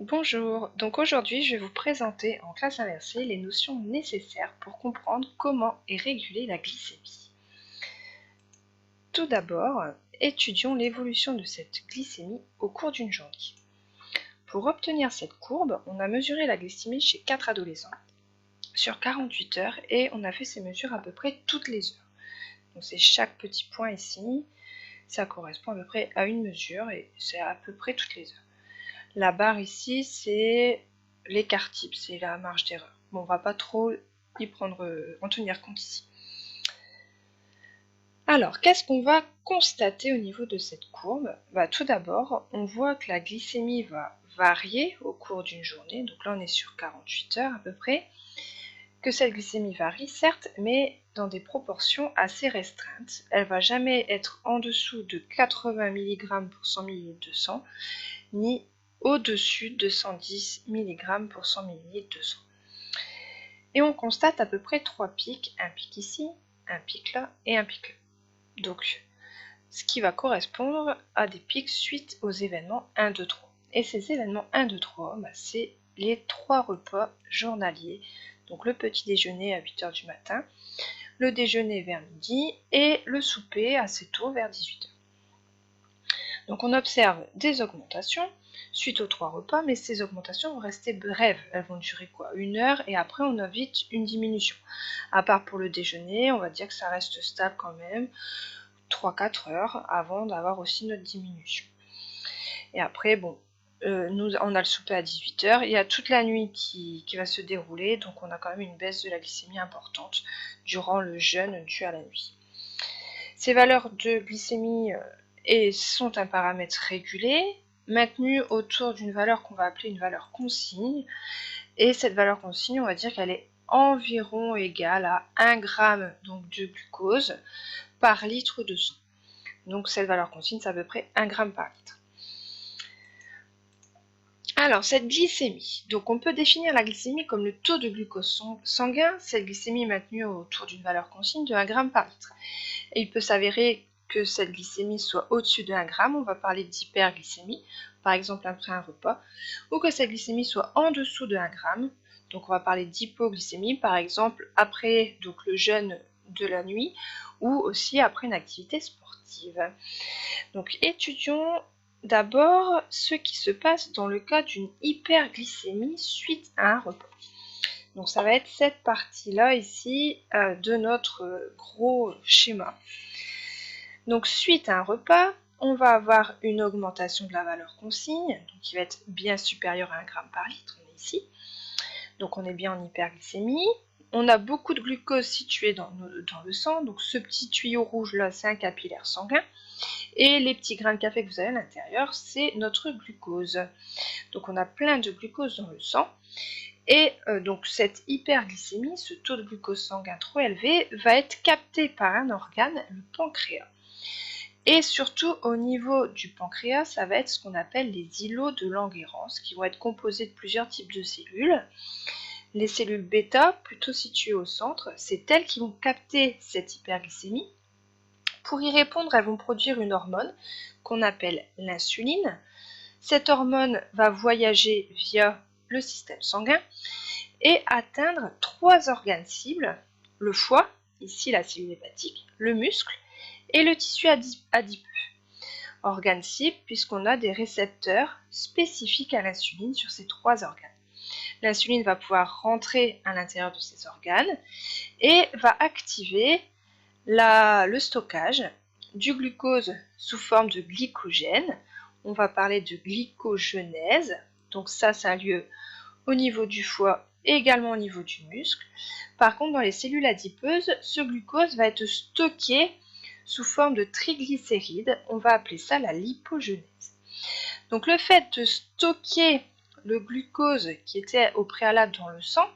Bonjour, donc aujourd'hui je vais vous présenter en classe inversée les notions nécessaires pour comprendre comment est régulée la glycémie. Tout d'abord, étudions l'évolution de cette glycémie au cours d'une journée. Pour obtenir cette courbe, on a mesuré la glycémie chez 4 adolescents sur 48 heures et on a fait ces mesures à peu près toutes les heures. Donc c'est chaque petit point ici, ça correspond à peu près à une mesure et c'est à peu près toutes les heures. La barre ici, c'est l'écart type, c'est la marge d'erreur. Bon, on va pas trop en tenir compte ici. Alors, qu'est-ce qu'on va constater au niveau de cette courbe? Tout d'abord, on voit que la glycémie va varier au cours d'une journée. Donc là, on est sur 48 heures à peu près. Que cette glycémie varie, certes, mais dans des proportions assez restreintes. Elle va jamais être en dessous de 80 mg pour 100 ml de sang, ni au-dessus de 110 mg pour 100 ml de sang. Et on constate à peu près 3 pics, un pic ici, un pic là et un pic là. Donc, ce qui va correspondre à des pics suite aux événements 1, 2, 3. Et ces événements 1, 2, 3, c'est les 3 repas journaliers. Donc le petit déjeuner à 8 h du matin, le déjeuner vers midi et le souper assez tôt vers 18 h. Donc on observe des augmentations suite aux 3 repas, mais ces augmentations vont rester brèves. Elles vont durer quoi? 1 heure et après on a vite une diminution. À part pour le déjeuner, on va dire que ça reste stable quand même, 3-4 heures avant d'avoir aussi notre diminution. Et après, bon, nous on a le souper à 18 h, il y a toute la nuit qui va se dérouler, donc on a quand même une baisse de la glycémie importante durant le jeûne dû à la nuit. Ces valeurs de glycémie sont un paramètre régulé, maintenu autour d'une valeur qu'on va appeler une valeur consigne. Et cette valeur consigne, on va dire qu'elle est environ égale à 1 g donc, de glucose par litre de sang. Donc cette valeur consigne, c'est à peu près 1 g par litre. Alors, cette glycémie, donc on peut définir la glycémie comme le taux de glucose sanguin, cette glycémie est maintenue autour d'une valeur consigne de 1 g par litre. Et il peut s'avérer que cette glycémie soit au-dessus de 1 g, on va parler d'hyperglycémie, par exemple après un repas, ou que cette glycémie soit en dessous de 1 g, donc on va parler d'hypoglycémie, par exemple après le jeûne de la nuit, ou aussi après une activité sportive. Donc étudions d'abord ce qui se passe dans le cas d'une hyperglycémie suite à un repas. Donc ça va être cette partie-là ici de notre gros schéma. Donc suite à un repas, on va avoir une augmentation de la valeur consigne, donc qui va être bien supérieure à 1 g par litre, on est ici. Donc on est bien en hyperglycémie. On a beaucoup de glucose situé dans le sang, donc ce petit tuyau rouge là, c'est un capillaire sanguin. Et les petits grains de café que vous avez à l'intérieur, c'est notre glucose. Donc on a plein de glucose dans le sang. Et donc cette hyperglycémie, ce taux de glucose sanguin trop élevé, va être capté par un organe, le pancréas. Et surtout au niveau du pancréas, ça va être ce qu'on appelle les îlots de Langerhans, qui vont être composés de plusieurs types de cellules. Les cellules bêta, plutôt situées au centre, c'est elles qui vont capter cette hyperglycémie. Pour y répondre, elles vont produire une hormone qu'on appelle l'insuline. Cette hormone va voyager via le système sanguin et atteindre 3 organes cibles, le foie, ici la cellule hépatique, le muscle et le tissu adipeux. Organes cibles puisqu'on a des récepteurs spécifiques à l'insuline sur ces 3 organes. L'insuline va pouvoir rentrer à l'intérieur de ces organes et va activer le stockage du glucose sous forme de glycogène. On va parler de glycogenèse. Donc ça a lieu au niveau du foie et également au niveau du muscle. Par contre, dans les cellules adipeuses, ce glucose va être stocké sous forme de triglycérides. On va appeler ça la lipogenèse. Donc le fait de stocker le glucose qui était au préalable dans le sang,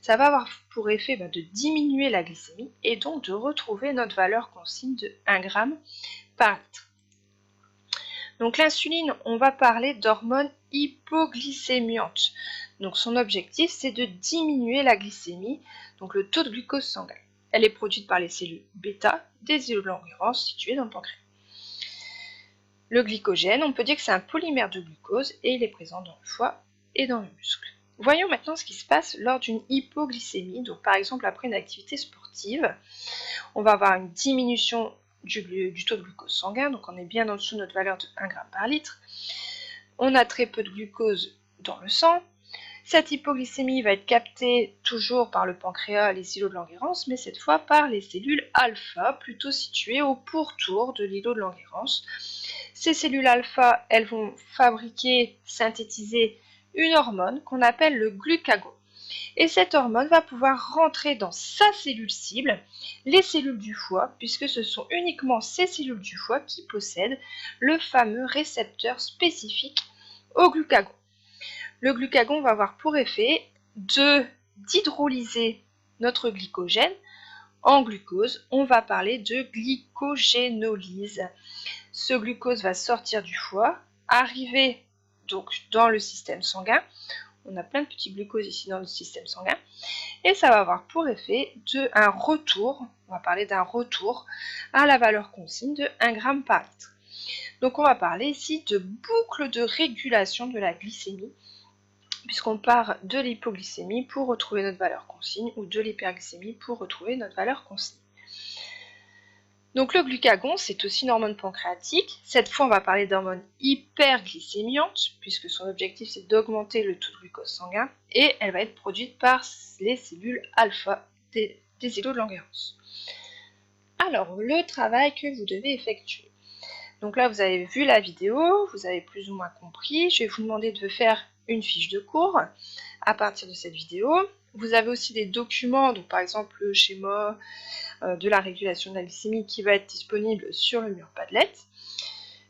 ça va avoir pour effet de diminuer la glycémie et donc de retrouver notre valeur consigne de 1 g par litre. Donc l'insuline, on va parler d'hormone hypoglycémiante. Donc son objectif, c'est de diminuer la glycémie, donc le taux de glucose sanguin. Elle est produite par les cellules bêta des îlots de Langerhans situés dans le pancréas. Le glycogène, on peut dire que c'est un polymère de glucose et il est présent dans le foie et dans le muscle. Voyons maintenant ce qui se passe lors d'une hypoglycémie. Donc par exemple après une activité sportive, on va avoir une diminution du taux de glucose sanguin, donc on est bien en dessous de notre valeur de 1 g par litre. On a très peu de glucose dans le sang. Cette hypoglycémie va être captée toujours par le pancréas et les îlots de Langerhans, mais cette fois par les cellules alpha, plutôt situées au pourtour de l'îlot de Langerhans. Ces cellules alpha, elles vont fabriquer, synthétiser une hormone qu'on appelle le glucagon. Et cette hormone va pouvoir rentrer dans sa cellule cible, les cellules du foie, puisque ce sont uniquement ces cellules du foie qui possèdent le fameux récepteur spécifique au glucagon. Le glucagon va avoir pour effet d'hydrolyser notre glycogène en glucose. On va parler de glycogénolyse. Ce glucose va sortir du foie, arriver donc dans le système sanguin. On a plein de petits glucoses ici dans le système sanguin. Et ça va avoir pour effet un retour, on va parler d'un retour à la valeur consigne de 1 g par litre. Donc on va parler ici de boucle de régulation de la glycémie, puisqu'on part de l'hypoglycémie pour retrouver notre valeur consigne ou de l'hyperglycémie pour retrouver notre valeur consigne. Donc le glucagon, c'est aussi une hormone pancréatique. Cette fois, on va parler d'hormone hyperglycémiante, puisque son objectif, c'est d'augmenter le taux de glucose sanguin, et elle va être produite par les cellules alpha des îlots de Langerhans. Alors, le travail que vous devez effectuer. Donc là, vous avez vu la vidéo, vous avez plus ou moins compris. Je vais vous demander de faire une fiche de cours à partir de cette vidéo. Vous avez aussi des documents, donc par exemple le schéma de la régulation de la glycémie qui va être disponible sur le mur Padlet.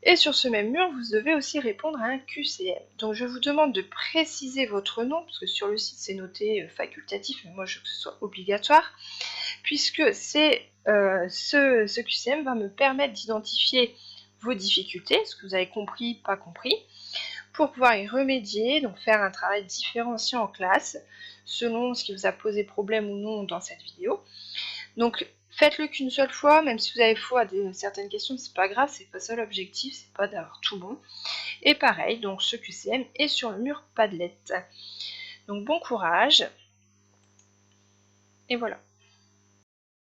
Et sur ce même mur, vous devez aussi répondre à un QCM. Donc je vous demande de préciser votre nom, parce que sur le site c'est noté facultatif, mais moi je veux que ce soit obligatoire, puisque ce QCM va me permettre d'identifier vos difficultés, ce que vous avez compris, pas compris, pour pouvoir y remédier, donc faire un travail différencié en classe, selon ce qui vous a posé problème ou non dans cette vidéo. Donc faites-le qu'une seule fois, même si vous avez faux à certaines questions, c'est pas grave, c'est pas ça l'objectif, c'est pas d'avoir tout bon. Et pareil, donc ce QCM est sur le mur Padlet. Donc bon courage, et voilà.